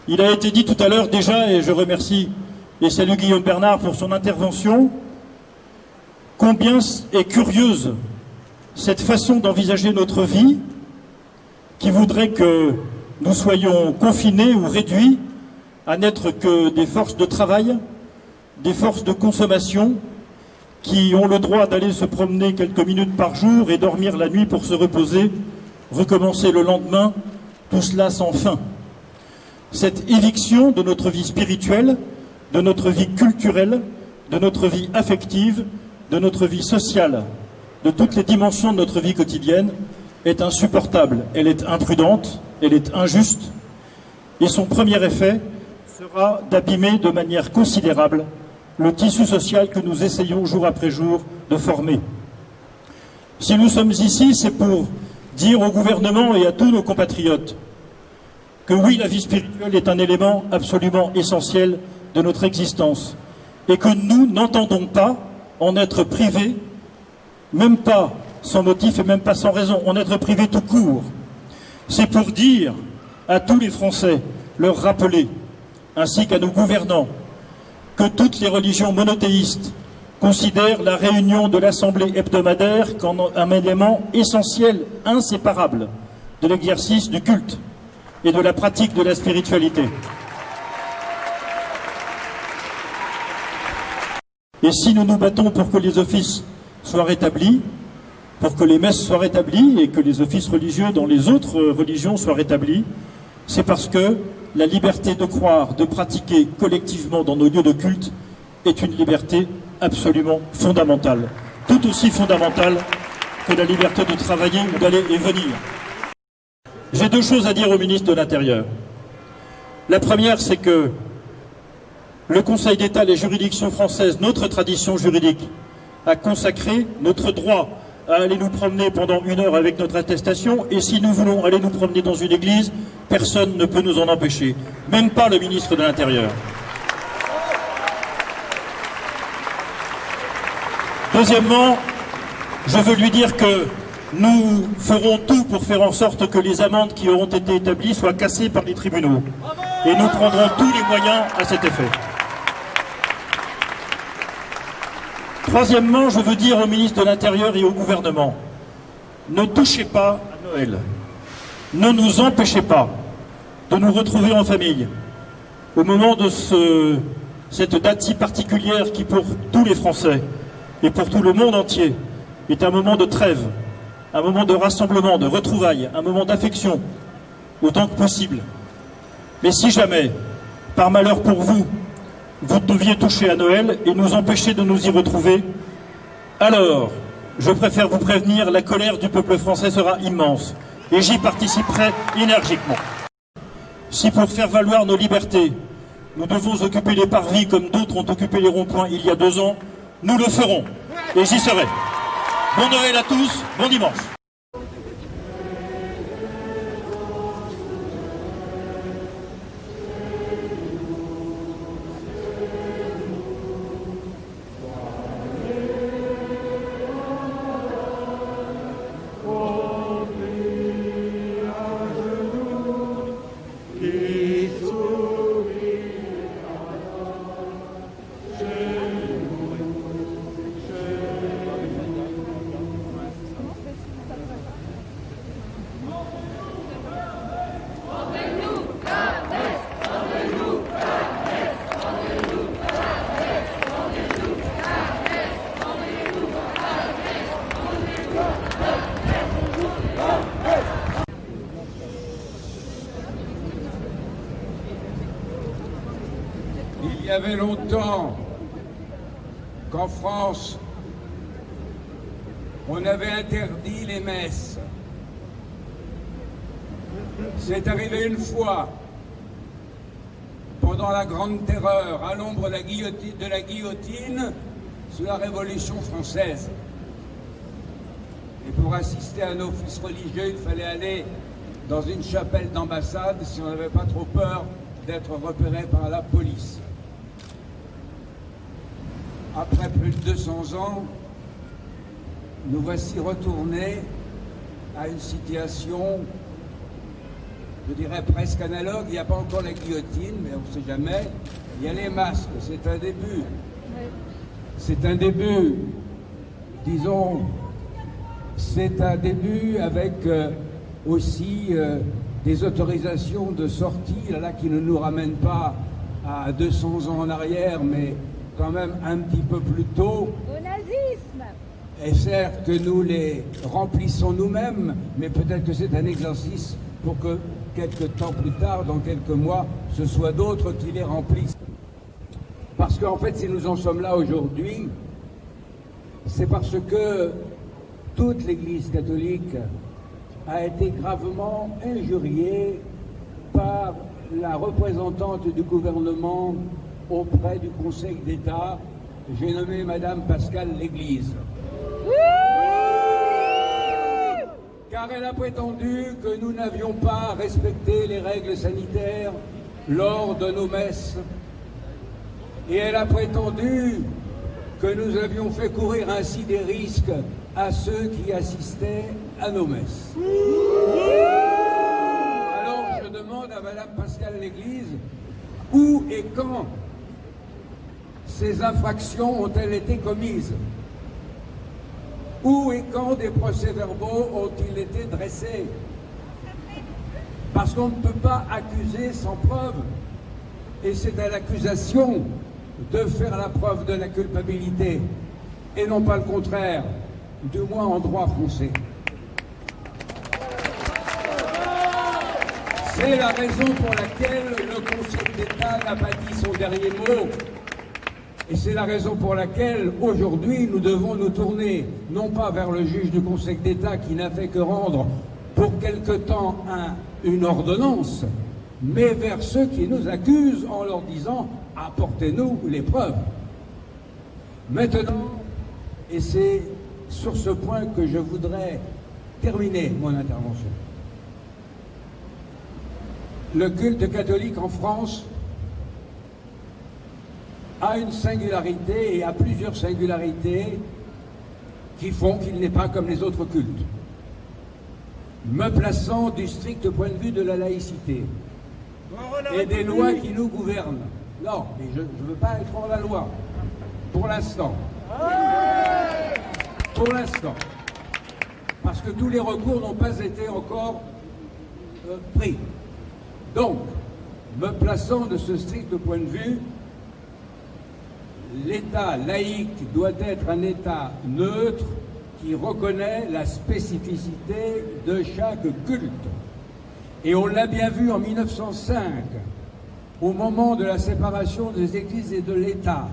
Il a été dit tout à l'heure déjà, et je remercie et salue Guillaume Bernard pour son intervention, combien est curieuse cette façon d'envisager notre vie qui voudrait que nous soyons confinés ou réduits à n'être que des forces de travail, des forces de consommation, qui ont le droit d'aller se promener quelques minutes par jour et dormir la nuit pour se reposer, recommencer le lendemain, tout cela sans fin. Cette éviction de notre vie spirituelle, de notre vie culturelle, de notre vie affective, de notre vie sociale, de toutes les dimensions de notre vie quotidienne, est insupportable. Elle est imprudente, elle est injuste, et son premier effet sera d'abîmer de manière considérable le tissu social que nous essayons jour après jour de former. Si nous sommes ici, c'est pour dire au gouvernement et à tous nos compatriotes que oui, la vie spirituelle est un élément absolument essentiel de notre existence et que nous n'entendons pas en être privés, même pas sans motif et même pas sans raison, en être privés tout court. C'est pour dire à tous les Français, leur rappeler, ainsi qu'à nos gouvernants, que toutes les religions monothéistes considèrent la réunion de l'Assemblée hebdomadaire comme un élément essentiel, inséparable de l'exercice du culte et de la pratique de la spiritualité. Et si nous nous battons pour que les offices soient rétablis, pour que les messes soient rétablies et que les offices religieux dans les autres religions soient rétablis, c'est parce que la liberté de croire, de pratiquer collectivement dans nos lieux de culte est une liberté absolument fondamentale, tout aussi fondamentale que la liberté de travailler ou d'aller et venir. J'ai deux choses à dire au ministre de l'Intérieur. La première, c'est que le Conseil d'État, les juridictions françaises, notre tradition juridique, a consacré notre droit à aller nous promener pendant 1 heure avec notre attestation, et si nous voulons aller nous promener dans une église, personne ne peut nous en empêcher, même pas le ministre de l'Intérieur. Deuxièmement, je veux lui dire que nous ferons tout pour faire en sorte que les amendes qui auront été établies soient cassées par les tribunaux, et nous prendrons tous les moyens à cet effet. Troisièmement, je veux dire au ministre de l'Intérieur et au gouvernement, ne touchez pas à Noël. Ne nous empêchez pas de nous retrouver en famille au moment de cette date si particulière qui, pour tous les Français et pour tout le monde entier, est un moment de trêve, un moment de rassemblement, de retrouvailles, un moment d'affection, autant que possible. Mais si jamais, par malheur pour vous, vous deviez toucher à Noël et nous empêcher de nous y retrouver, alors, je préfère vous prévenir, la colère du peuple français sera immense et j'y participerai énergiquement. Si pour faire valoir nos libertés, nous devons occuper les parvis comme d'autres ont occupé les ronds-points il y a 2 ans, nous le ferons et j'y serai. Bon Noël à tous, bon dimanche. Il y avait longtemps qu'en France, on avait interdit les messes. C'est arrivé une fois, pendant la Grande Terreur, à l'ombre de la guillotine, sous la Révolution française. Et pour assister à un office religieux, il fallait aller dans une chapelle d'ambassade si on n'avait pas trop peur d'être repéré par la police. Après plus de 200 ans, nous voici retournés à une situation je dirais presque analogue. Il n'y a pas encore la guillotine, mais on ne sait jamais. Il y a les masques, c'est un début. C'est un début, disons, c'est un début avec aussi des autorisations de sortie là, qui ne nous ramènent pas à 200 ans en arrière, mais quand même un petit peu plus tôt. Au nazisme. Et certes que nous les remplissons nous-mêmes, mais peut-être que c'est un exercice pour que quelques temps plus tard, dans quelques mois, ce soit d'autres qui les remplissent. Parce qu'en fait, si nous en sommes là aujourd'hui, c'est parce que toute l'Église catholique a été gravement injuriée par la représentante du gouvernement auprès du Conseil d'État. J'ai nommé Madame Pascale L'Église. Car elle a prétendu que nous n'avions pas respecté les règles sanitaires lors de nos messes. Et elle a prétendu que nous avions fait courir ainsi des risques à ceux qui assistaient à nos messes. Alors je demande à Madame Pascale L'Église, où et quand ces infractions ont-elles été commises? Où et quand des procès-verbaux ont-ils été dressés? Parce qu'on ne peut pas accuser sans preuve. Et c'est à l'accusation de faire la preuve de la culpabilité, et non pas le contraire, du moins en droit français. C'est la raison pour laquelle le Conseil d'État n'a pas dit son dernier mot. Et c'est la raison pour laquelle, aujourd'hui, nous devons nous tourner, non pas vers le juge du Conseil d'État qui n'a fait que rendre pour quelque temps une ordonnance, mais vers ceux qui nous accusent en leur disant « apportez-nous les preuves ». Maintenant, et c'est sur ce point que je voudrais terminer mon intervention, le culte catholique en France a une singularité et a plusieurs singularités qui font qu'il n'est pas comme les autres cultes. Me plaçant du strict point de vue de la laïcité et des lois qui nous gouvernent. Non, mais je ne veux pas être hors la loi. Pour l'instant. Pour l'instant. Parce que tous les recours n'ont pas été encore pris. Donc, me plaçant de ce strict point de vue, l'État laïque doit être un État neutre qui reconnaît la spécificité de chaque culte. Et on l'a bien vu en 1905, au moment de la séparation des églises et de l'État,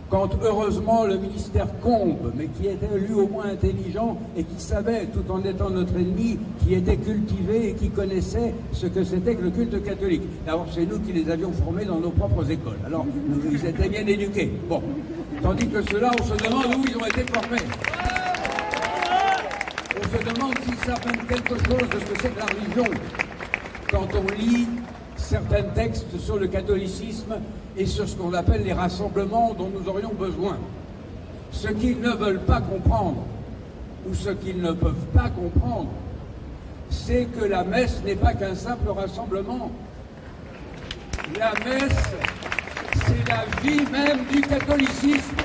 quand heureusement le ministère Combes, mais qui était lui au moins intelligent et qui savait, tout en étant notre ennemi, qui était cultivé et qui connaissait ce que c'était que le culte catholique. D'abord, c'est nous qui les avions formés dans nos propres écoles. Alors, ils étaient bien éduqués. Bon. Tandis que ceux-là, on se demande où ils ont été formés. On se demande s'ils savent même quelque chose de ce que c'est que la religion quand on lit certains textes sur le catholicisme et sur ce qu'on appelle les rassemblements dont nous aurions besoin. Ce qu'ils ne veulent pas comprendre, ou ce qu'ils ne peuvent pas comprendre, c'est que la messe n'est pas qu'un simple rassemblement. La messe, c'est la vie même du catholicisme.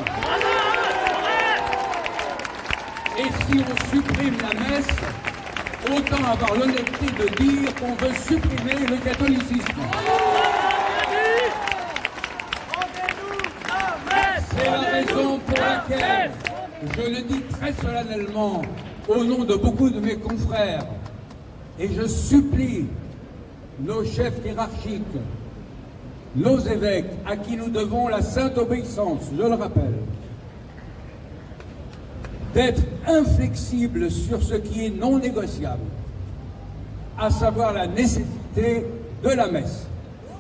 Et si on supprime la messe, autant avoir l'honnêteté de dire qu'on veut supprimer le catholicisme. C'est la raison pour laquelle je le dis très solennellement au nom de beaucoup de mes confrères et je supplie nos chefs hiérarchiques, nos évêques à qui nous devons la sainte obéissance, je le rappelle, d'être inflexibles sur ce qui est non négociable, à savoir la nécessité de la messe.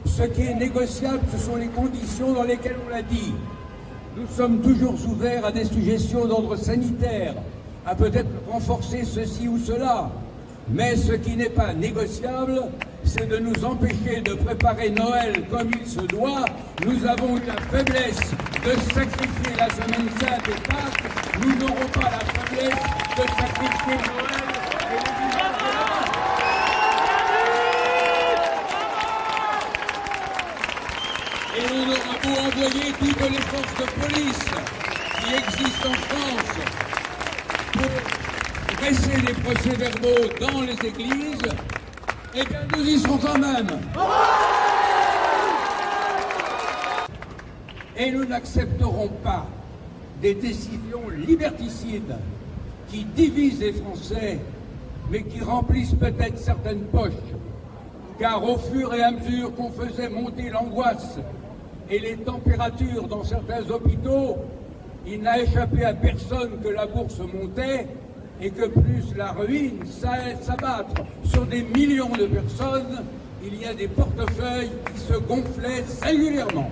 Ce qui est négociable, ce sont les conditions dans lesquelles on l'a dit. Nous sommes toujours ouverts à des suggestions d'ordre sanitaire, à peut-être renforcer ceci ou cela. Mais ce qui n'est pas négociable, c'est de nous empêcher de préparer Noël comme il se doit. Nous avons eu la faiblesse de sacrifier la semaine sainte et Pâques. Nous n'aurons pas la faiblesse de sacrifier Noël et le dimanche de la Pâque. Et on aura beau envoyer toutes les forces de police qui existent en France pour dresser les procès-verbaux dans les églises, eh bien nous y serons quand même. Et nous n'accepterons pas des décisions liberticides qui divisent les Français, mais qui remplissent peut-être certaines poches. Car au fur et à mesure qu'on faisait monter l'angoisse et les températures dans certains hôpitaux, il n'a échappé à personne que la bourse montait et que plus la ruine s'abattre sur des millions de personnes, il y a des portefeuilles qui se gonflaient singulièrement.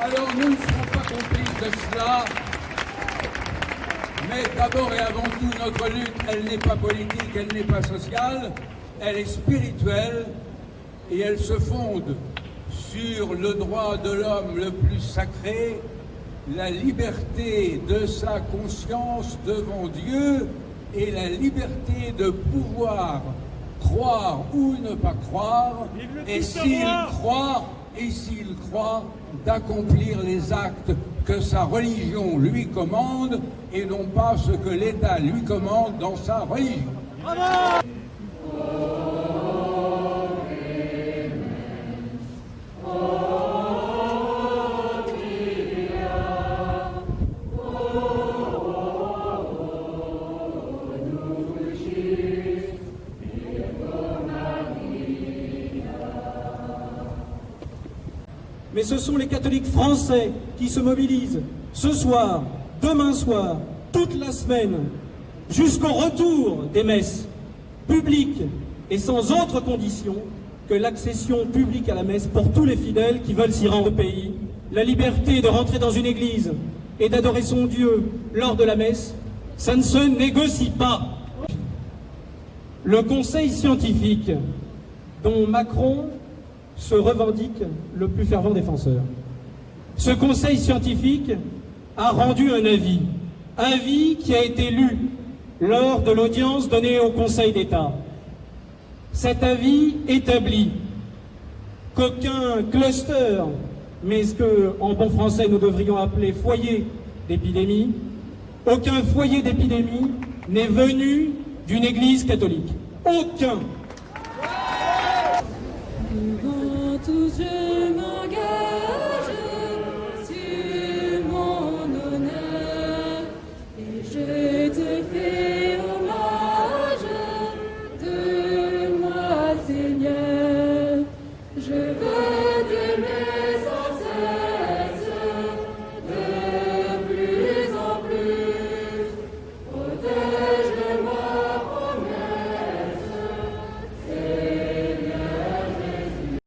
Alors nous ne serons pas complices de cela, mais d'abord et avant tout, notre lutte, elle n'est pas politique, elle n'est pas sociale, elle est spirituelle et elle se fonde sur le droit de l'homme le plus sacré, la liberté de sa conscience devant Dieu et la liberté de pouvoir croire ou ne pas croire, et s'il croit, d'accomplir les actes que sa religion lui commande et non pas ce que l'État lui commande dans sa religion. Bravo! Mais ce sont les catholiques français qui se mobilisent ce soir, demain soir, toute la semaine, jusqu'au retour des messes publiques et sans autre condition que l'accession publique à la messe pour tous les fidèles qui veulent s'y rendre au pays. La liberté de rentrer dans une église et d'adorer son Dieu lors de la messe, ça ne se négocie pas. Le conseil scientifique dont Macron se revendique le plus fervent défenseur. Ce conseil scientifique a rendu un avis qui a été lu lors de l'audience donnée au Conseil d'État. Cet avis établit qu'aucun cluster, mais ce que en bon français nous devrions appeler foyer d'épidémie, aucun foyer d'épidémie n'est venu d'une église catholique. Aucun. Je m'engage sur mon honneur et je te fais hommage de moi, Seigneur. Je veux